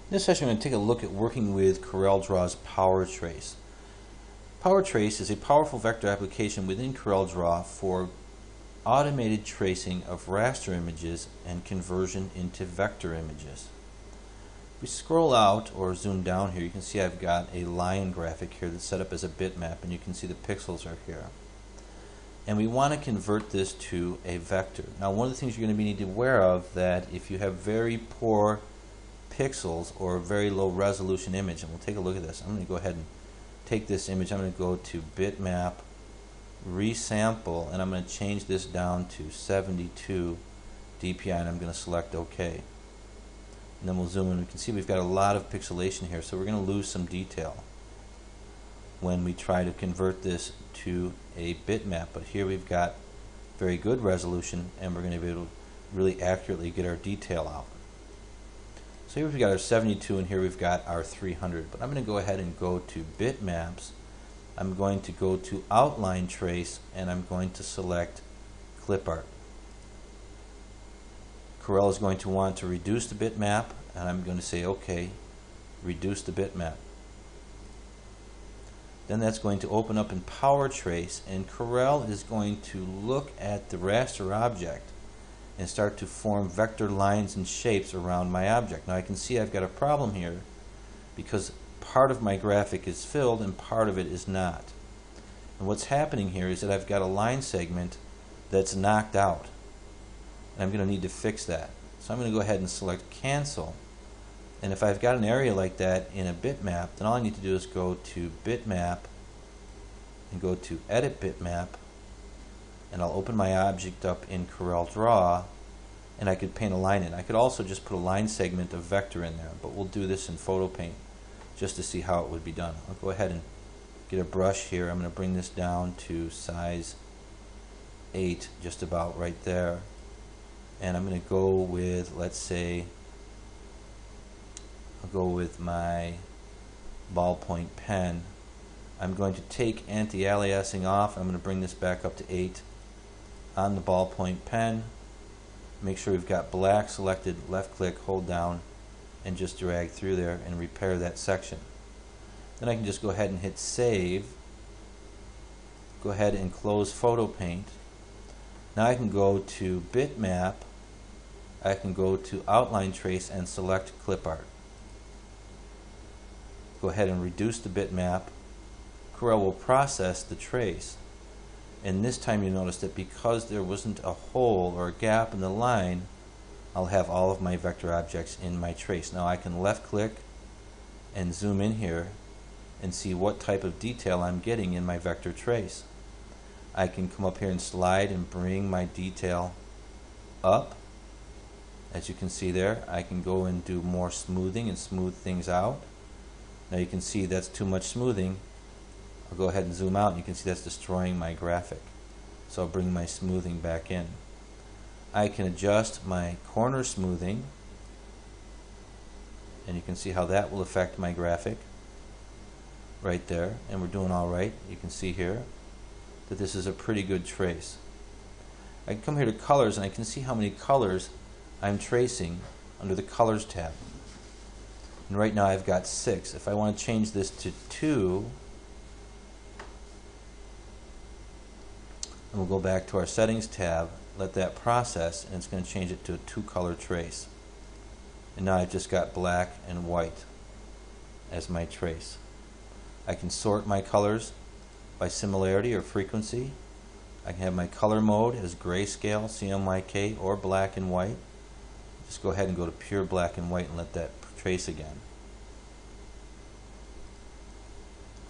In this session, I'm going to take a look at working with CorelDRAW's Power Trace. Power Trace is a powerful vector application within CorelDRAW for automated tracing of raster images and conversion into vector images. If we scroll out or zoom down here, you can see I've got a line graphic here that's set up as a bitmap, and you can see the pixels are here. And we want to convert this to a vector. Now, one of the things you're going to need to be aware of that if you have very poor pixels or a very low resolution image, and we'll take a look at this. I'm going to go ahead and take this image. I'm going to go to bitmap, resample, and I'm going to change this down to 72 dpi, and I'm going to select OK. And then we'll zoom in. We can see we've got a lot of pixelation here, so we're going to lose some detail when we try to convert this to a bitmap. But here we've got very good resolution, and we're going to be able to really accurately get our detail out. So here we've got our 72, and here we've got our 300. But I'm going to go ahead and go to bitmaps. I'm going to go to outline trace, and I'm going to select clip art. Corel is going to want to reduce the bitmap, and I'm going to say OK, reduce the bitmap. Then that's going to open up in Power Trace, and Corel is going to look at the raster object and start to form vector lines and shapes around my object. Now I can see I've got a problem here because part of my graphic is filled and part of it is not. And what's happening here is that I've got a line segment that's knocked out, and I'm going to need to fix that. So I'm going to go ahead and select cancel, and if I've got an area like that in a bitmap, then all I need to do is go to bitmap and go to edit bitmap, and I'll open my object up in CorelDRAW, and I could paint a line in. I could also just put a line segment of vector in there, but we'll do this in Photo Paint just to see how it would be done. I'll go ahead and get a brush here. I'm going to bring this down to size 8, just about right there. And I'm going to go with, let's say, I'll go with my ballpoint pen. I'm going to take anti-aliasing off. I'm going to bring this back up to 8 on the ballpoint pen. Make sure we've got black selected, left click, hold down, and just drag through there and repair that section. Then I can just go ahead and hit save. Go ahead and close Photo Paint. Now I can go to bitmap, I can go to outline trace and select clip art. Go ahead and reduce the bitmap. Corel will process the trace, and this time you notice that because there wasn't a hole or a gap in the line, I'll have all of my vector objects in my trace. Now I can left click and zoom in here and see what type of detail I'm getting in my vector trace. I can come up here and slide and bring my detail up. As you can see there, I can go and do more smoothing and smooth things out. Now you can see that's too much smoothing. I'll go ahead and zoom out, and you can see that's destroying my graphic. So I'll bring my smoothing back in. I can adjust my corner smoothing, and you can see how that will affect my graphic right there, and we're doing all right. You can see here that this is a pretty good trace. I can come here to colors, and I can see how many colors I'm tracing under the colors tab. And right now I've got 6. If I want to change this to 2, and we'll go back to our settings tab, let that process, and it's going to change it to a 2-color trace. And now I've just got black and white as my trace. I can sort my colors by similarity or frequency. I can have my color mode as grayscale, CMYK, or black and white. Just go ahead and go to pure black and white and let that trace again.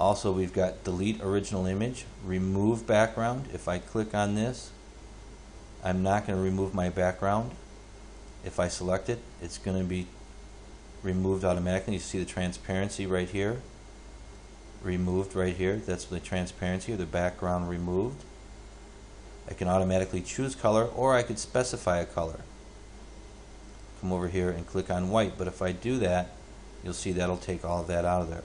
Also, we've got delete original image, remove background. If I click on this, I'm not going to remove my background. If I select it, it's going to be removed automatically. You see the transparency right here, removed right here. That's the transparency or the background removed. I can automatically choose color, or I could specify a color. Come over here and click on white, but if I do that, you'll see that'll take all of that out of there.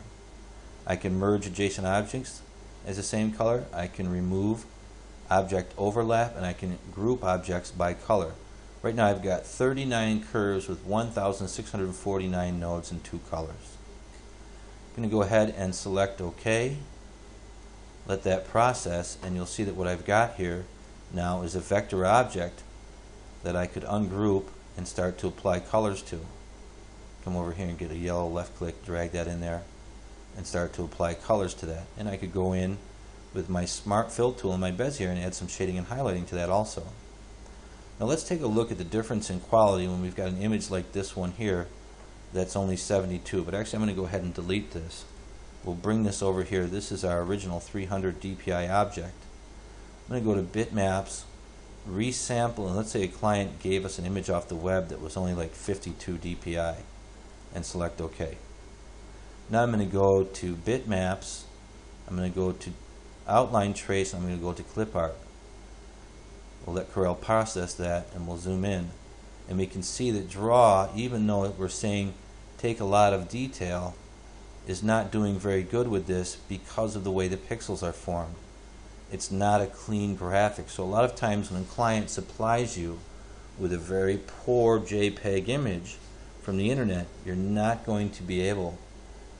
I can merge adjacent objects as the same color. I can remove object overlap, and I can group objects by color. Right now I've got 39 curves with 1,649 nodes in 2 colors. I'm going to go ahead and select OK. Let that process, and you'll see that what I've got here now is a vector object that I could ungroup and start to apply colors to. Come over here and get a yellow left click, drag that in there, and start to apply colors to that. And I could go in with my Smart Fill tool in my Bezier and add some shading and highlighting to that also. Now let's take a look at the difference in quality when we've got an image like this one here that's only 72. But actually I'm going to go ahead and delete this. We'll bring this over here. This is our original 300 DPI object. I'm going to go to Bitmaps, resample, and let's say a client gave us an image off the web that was only like 52 DPI, and select OK. Now I'm going to go to Bitmaps, I'm going to go to Outline Trace, and I'm going to go to Clip Art. We'll let Corel process that, and we'll zoom in. And we can see that Draw, even though we're saying take a lot of detail, is not doing very good with this because of the way the pixels are formed. It's not a clean graphic. So a lot of times when a client supplies you with a very poor JPEG image from the internet, you're not going to be able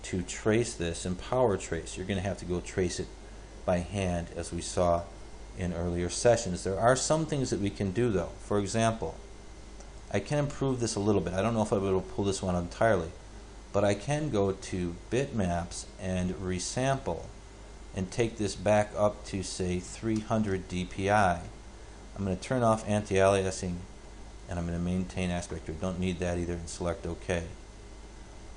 to trace this in Power Trace. You're going to have to go trace it by hand, as we saw in earlier sessions. There are some things that we can do though. For example, I can improve this a little bit. I don't know if I'll be able to pull this one entirely, but I can go to Bitmaps and resample and take this back up to say 300 DPI. I'm going to turn off anti-aliasing and I'm going to maintain aspect ratio. Don't need that either, and select OK.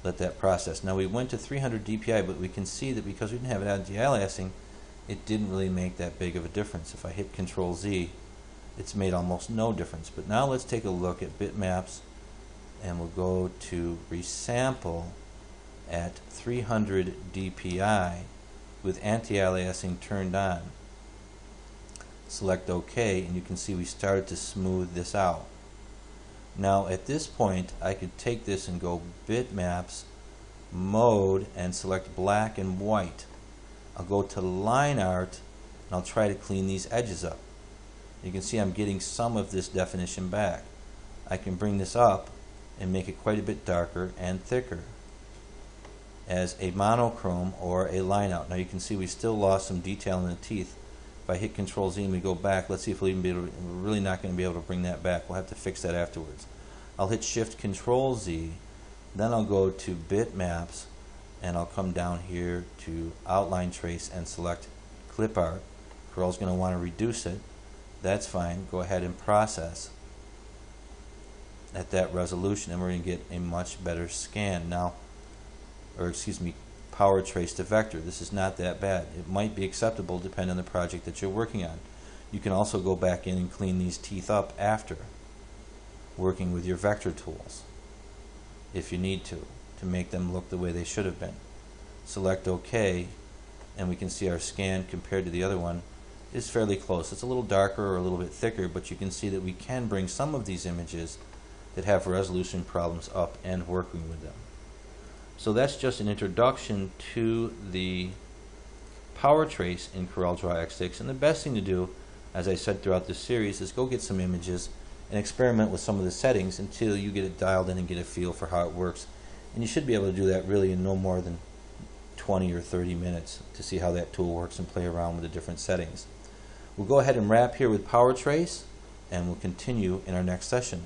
Let that process. Now we went to 300 DPI, but we can see that because we didn't have anti-aliasing, it didn't really make that big of a difference. If I hit Control Z, it's made almost no difference. But now let's take a look at Bitmaps, and we'll go to resample at 300 DPI with anti-aliasing turned on. Select OK, and you can see we started to smooth this out. Now at this point I could take this and go Bitmaps, Mode, and select black and white. I'll go to Line Art and I'll try to clean these edges up. You can see I'm getting some of this definition back. I can bring this up and make it quite a bit darker and thicker as a monochrome or a line out. Now you can see we still lost some detail in the teeth. If I hit Control Z and we go back, let's see if we'll even be able to, we're really not going to be able to bring that back. We'll have to fix that afterwards. I'll hit Shift Control Z, then I'll go to Bitmaps, and I'll come down here to Outline Trace and select Clip Art. Corel's going to want to reduce it. That's fine. Go ahead and process at that resolution, and we're going to get a much better scan now, or excuse me, Power Trace to vector. This is not that bad. It might be acceptable depending on the project that you're working on. You can also go back in and clean these teeth up after working with your vector tools if you need to make them look the way they should have been. Select OK, and we can see our scan compared to the other one is fairly close. It's a little darker or a little bit thicker, but you can see that we can bring some of these images that have resolution problems up and working with them. So that's just an introduction to the Power Trace in CorelDRAW X6, and the best thing to do, as I said throughout this series, is go get some images and experiment with some of the settings until you get it dialed in and get a feel for how it works. And you should be able to do that really in no more than 20 or 30 minutes to see how that tool works and play around with the different settings. We'll go ahead and wrap here with Power Trace, and we'll continue in our next session.